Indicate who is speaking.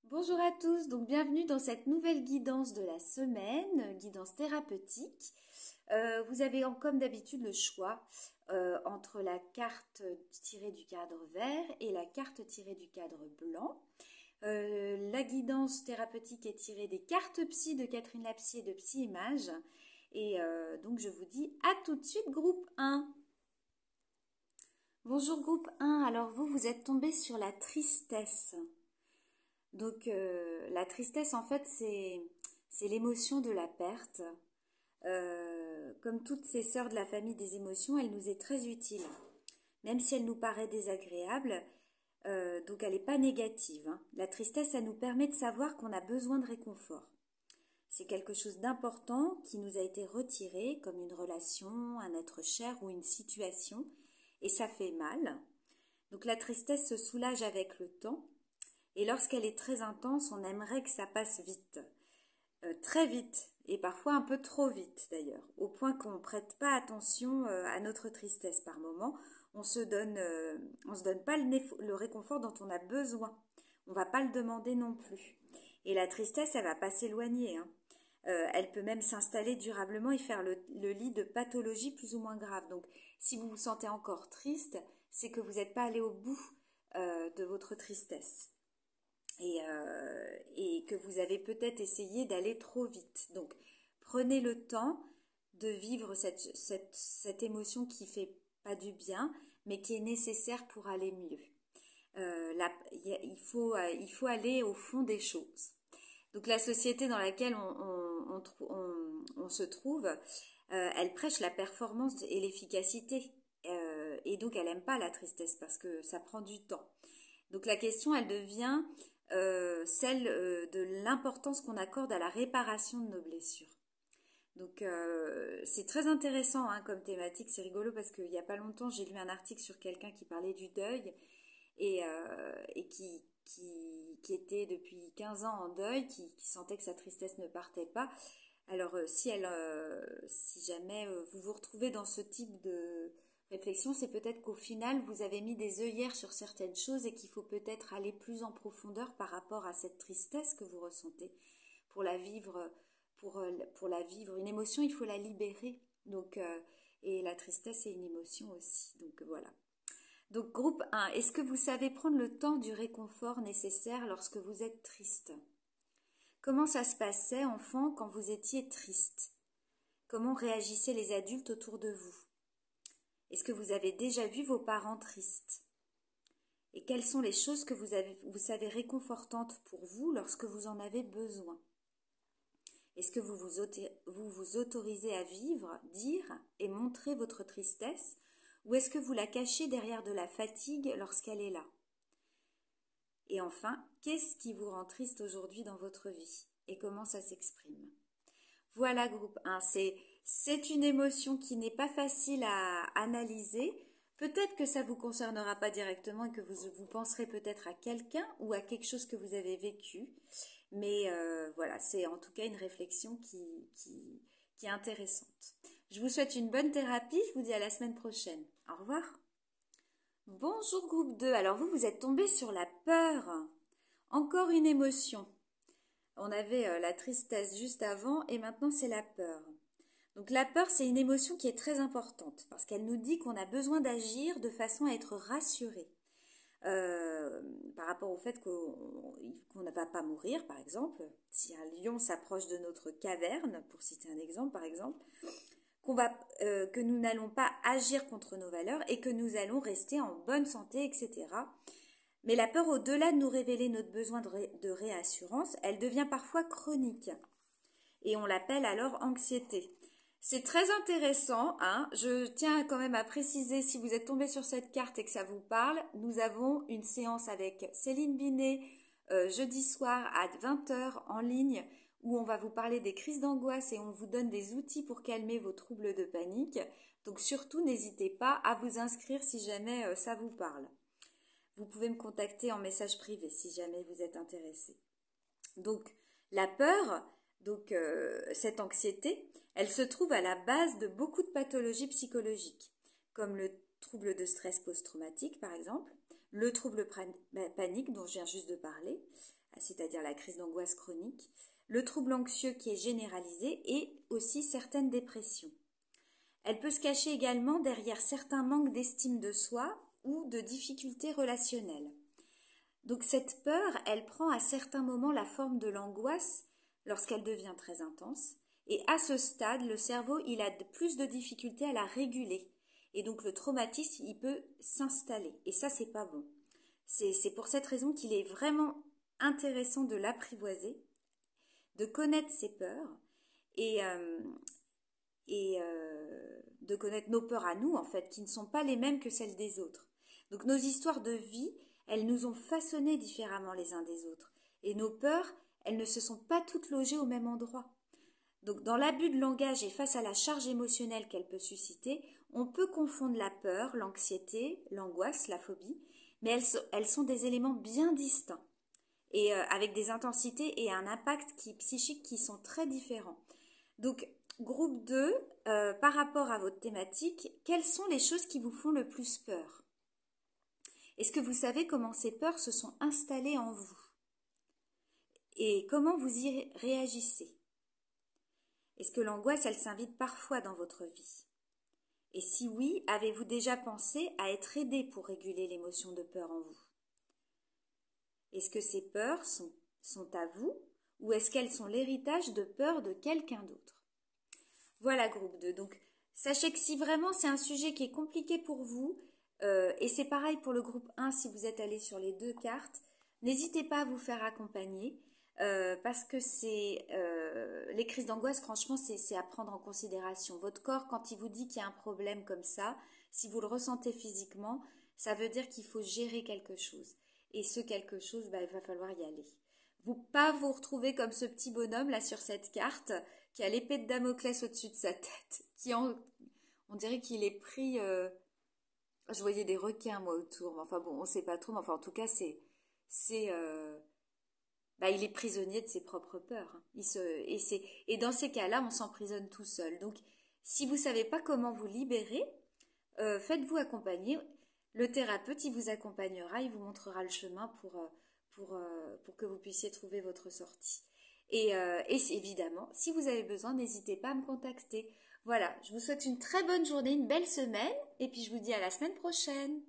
Speaker 1: Bonjour à tous, donc bienvenue dans cette nouvelle guidance de la semaine, guidance thérapeutique. Vous avez comme d'habitude le choix entre la carte tirée du cadre vert et la carte tirée du cadre blanc. La guidance thérapeutique est tirée des cartes psy de Catherine Lapsy et de Psy Image. Et donc je vous dis à tout de suite groupe 1. Bonjour groupe 1, alors vous êtes tombé sur la tristesse. Donc la tristesse en fait c'est l'émotion de la perte. Comme toutes ces sœurs de la famille des émotions, elle nous est très utile. Même si elle nous paraît désagréable, donc elle n'est pas négative, hein. La tristesse, ça nous permet de savoir qu'on a besoin de réconfort. C'est quelque chose d'important qui nous a été retiré, comme une relation, un être cher ou une situation, et ça fait mal. Donc la tristesse se soulage avec le temps. Et lorsqu'elle est très intense, on aimerait que ça passe vite, très vite, et parfois un peu trop vite d'ailleurs, au point qu'on ne prête pas attention à notre tristesse par moment. On se donne pas le réconfort dont on a besoin. On ne va pas le demander non plus. Et la tristesse, elle ne va pas s'éloigner, hein. Elle peut même s'installer durablement et faire le lit de pathologies plus ou moins graves. Donc, si vous vous sentez encore triste, c'est que vous n'êtes pas allé au bout de votre tristesse. Et que vous avez peut-être essayé d'aller trop vite. Donc, prenez le temps de vivre cette émotion qui fait pas du bien, mais qui est nécessaire pour aller mieux. Il faut aller au fond des choses. Donc, la société dans laquelle on se trouve, elle prêche la performance et l'efficacité. Et donc, elle n'aime pas la tristesse parce que ça prend du temps. Donc la question, elle devient celle de l'importance qu'on accorde à la réparation de nos blessures. Donc c'est très intéressant hein, comme thématique, c'est rigolo parce qu'il n'y a pas longtemps, j'ai lu un article sur quelqu'un qui parlait du deuil et qui était depuis 15 ans en deuil, qui sentait que sa tristesse ne partait pas. Alors si jamais vous vous retrouvez dans ce type de réflexion, c'est peut-être qu'au final, vous avez mis des œillères sur certaines choses et qu'il faut peut-être aller plus en profondeur par rapport à cette tristesse que vous ressentez. Pour la vivre, pour la vivre, une émotion, il faut la libérer. Donc, et la tristesse est une émotion aussi. Donc voilà. Donc groupe 1, est-ce que vous savez prendre le temps du réconfort nécessaire lorsque vous êtes triste? Comment ça se passait, enfant, quand vous étiez triste? Comment réagissaient les adultes autour de vous? Est-ce que vous avez déjà vu vos parents tristes? Et quelles sont les choses que vous savez réconfortantes pour vous lorsque vous en avez besoin? Est-ce que vous vous autorisez à vivre, dire et montrer votre tristesse, ou est-ce que vous la cachez derrière de la fatigue lorsqu'elle est là? Et enfin, qu'est-ce qui vous rend triste aujourd'hui dans votre vie et comment ça s'exprime? Voilà, groupe 1, c'est une émotion qui n'est pas facile à analyser. Peut-être que ça ne vous concernera pas directement et que vous penserez peut-être à quelqu'un ou à quelque chose que vous avez vécu. Mais voilà, c'est en tout cas une réflexion qui est intéressante. Je vous souhaite une bonne thérapie. Je vous dis à la semaine prochaine. Au revoir. Bonjour groupe 2. Alors vous êtes tombé sur la peur. Encore une émotion. On avait la tristesse juste avant et maintenant c'est la peur. Donc la peur, c'est une émotion qui est très importante parce qu'elle nous dit qu'on a besoin d'agir de façon à être rassuré. Par rapport au fait qu'on ne va pas mourir, par exemple, si un lion s'approche de notre caverne, pour citer un exemple, par exemple, que nous n'allons pas agir contre nos valeurs et que nous allons rester en bonne santé, etc. Mais la peur, au-delà de nous révéler notre besoin de réassurance, elle devient parfois chronique. Et on l'appelle alors anxiété. C'est très intéressant, hein. Je tiens quand même à préciser, si vous êtes tombé sur cette carte et que ça vous parle, nous avons une séance avec Céline Binet jeudi soir à 20h en ligne où on va vous parler des crises d'angoisse et on vous donne des outils pour calmer vos troubles de panique. Donc surtout, n'hésitez pas à vous inscrire si jamais ça vous parle. Vous pouvez me contacter en message privé si jamais vous êtes intéressé. Donc la peur, cette anxiété, elle se trouve à la base de beaucoup de pathologies psychologiques, comme le trouble de stress post-traumatique par exemple, le trouble panique dont je viens juste de parler, c'est c'est-à-dire la crise d'angoisse chronique, le trouble anxieux qui est généralisé et aussi certaines dépressions. Elle peut se cacher également derrière certains manques d'estime de soi ou de difficultés relationnelles. Donc cette peur, elle prend à certains moments la forme de l'angoisse lorsqu'elle devient très intense. Et à ce stade, le cerveau, il a plus de difficultés à la réguler. Et donc le traumatisme, il peut s'installer. Et ça, c'est pas bon. C'est pour cette raison qu'il est vraiment intéressant de l'apprivoiser, de connaître ses peurs et de connaître nos peurs à nous, en fait, qui ne sont pas les mêmes que celles des autres. Donc nos histoires de vie, elles nous ont façonnés différemment les uns des autres. Et nos peurs, elles ne se sont pas toutes logées au même endroit. Donc dans l'abus de langage et face à la charge émotionnelle qu'elle peut susciter, on peut confondre la peur, l'anxiété, l'angoisse, la phobie, mais elles sont des éléments bien distincts et avec des intensités et un impact psychique qui sont très différents. Donc groupe 2, par rapport à votre thématique, quelles sont les choses qui vous font le plus peur? Est-ce que vous savez comment ces peurs se sont installées en vous? Et comment vous y réagissez? Est-ce que l'angoisse, elle s'invite parfois dans votre vie? Et si oui, avez-vous déjà pensé à être aidé pour réguler l'émotion de peur en vous? Est-ce que ces peurs sont à vous ou est-ce qu'elles sont l'héritage de peurs de quelqu'un d'autre? Voilà, groupe 2. Donc, sachez que si vraiment c'est un sujet qui est compliqué pour vous, et c'est pareil pour le groupe 1 si vous êtes allé sur les 2 cartes, n'hésitez pas à vous faire accompagner parce que les crises d'angoisse, franchement, c'est à prendre en considération. Votre corps, quand il vous dit qu'il y a un problème comme ça, si vous le ressentez physiquement, ça veut dire qu'il faut gérer quelque chose. Et ce quelque chose, il va falloir y aller. Pas vous retrouver comme ce petit bonhomme là sur cette carte qui a l'épée de Damoclès au-dessus de sa tête, on dirait qu'il est pris. Je voyais des requins moi autour, mais enfin bon, on sait pas trop, mais enfin en tout cas il est prisonnier de ses propres peurs. Et dans ces cas-là, on s'emprisonne tout seul. Donc, si vous savez pas comment vous libérer, faites-vous accompagner. Le thérapeute, il vous accompagnera, il vous montrera le chemin pour que vous puissiez trouver votre sortie. Et évidemment, si vous avez besoin, n'hésitez pas à me contacter. Voilà, je vous souhaite une très bonne journée, une belle semaine, et puis je vous dis à la semaine prochaine.